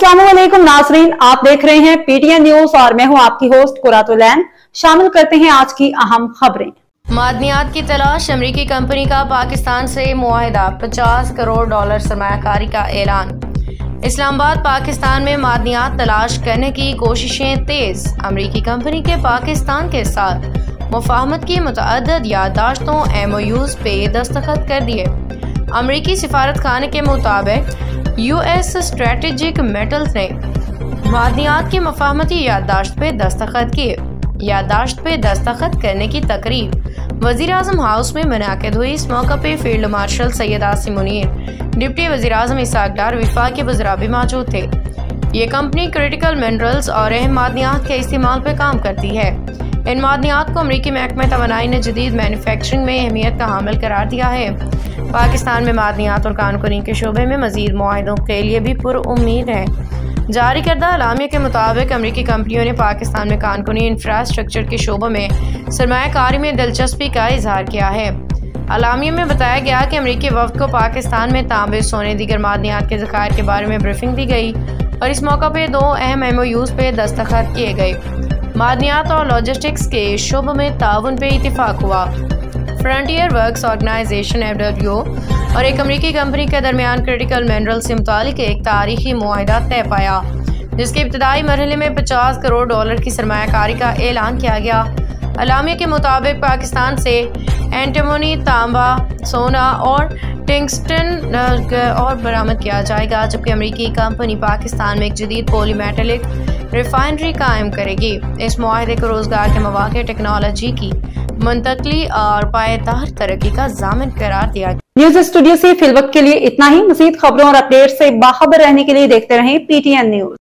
अस्सलामुअलैकुम नाज़रीन, आप देख रहे हैं पीटीएन न्यूज और मैं हूं आपकी होस्ट कुरातुलैन। शामिल करते हैं आज की अहम खबरें। मादनियात की तलाश, अमेरिकी कंपनी का पाकिस्तान से मुआहिदा, $50 करोड़ सरमायाकारी का ऐलान। इस्लामाबाद, पाकिस्तान में मादनियात तलाश करने की कोशिशें तेज। अमेरिकी कंपनी के पाकिस्तान के साथ मुफाहमत की मुतअद्दिद याददाश्तों MOUs पे दस्तखत कर दिए। अमेरिकी सिफारत खाने के मुताबिक US स्ट्रेटेजिक मेटल्स ने मादनियात की मुफाहमती याददाश्त पे दस्तखत किए। याददाश्त पे दस्तखत करने की तकरीब वज़ीर आज़म हाउस में मुनाकिद हुई। इस मौका पे field marshal Syed Asim Munir, deputy वज़ीर आज़म इसाक डार, वफाकी वज़रा भी मौजूद थे। ये कंपनी क्रिटिकल मिनरल्स और अहम मादनियात के इस्तेमाल पे काम करती है। इन मादनियात को अमरीकी महकमा तवानाई ने जदीद मैन्युफैक्चरिंग में अहमियत का हामिल करार दिया है। पाकिस्तान में मादनियात और कानूनी के शोबे में मजीद मुआहिदों के लिए भी पुरुम्मीद है। जारी करदा अलामिया के मुताबिक अमरीकी कंपनियों ने पाकिस्तान में कानूनी इंफ्रास्ट्रक्चर के शोबों में सरमायाकारी में दिलचस्पी का इजहार किया है। अलामिया में बताया गया कि अमरीकी वफ्द को पाकिस्तान में तांबे, सोने, दीगर मादनियात के ज़खायर के बारे में ब्रीफिंग दी गई और इस मौका पर 2 अहम MOUs पे दस्तखत किए गए। मादनियात और लॉजिस्टिक्स के शोबों में ताउन पे इत्तेफाक हुआ। फ्रंटियर वर्क्स ऑर्गेनाइजेशन FWO और एक अमरीकी कंपनी के दरमियान क्रिटिकल मिनरल से मुतालिक एक तारीखी मुआहिदा तय पाया, जिसके इब्तदाई मरहले में $50 करोड़ की सरमायाकारी का ऐलान किया गया। अलामिया के मुताबिक पाकिस्तान से एंटीमोनी, तांबा, सोना और टंगस्टन और बरामद किया जाएगा, जबकि अमरीकी कंपनी पाकिस्तान में एक जदीद पॉलीमेटलिक रिफाइनरी कायम करेगी। इस मुआहिदे को रोजगार के मौके, टेक्नोलॉजी की मुंतकली और पायदार तरक्की का ज़ामिन करार दिया गया। न्यूज स्टूडियो से फिलवक्त के लिए इतना ही। मज़ीद खबरों और अपडेट से बाखबर रहने के लिए देखते रहें PTN न्यूज।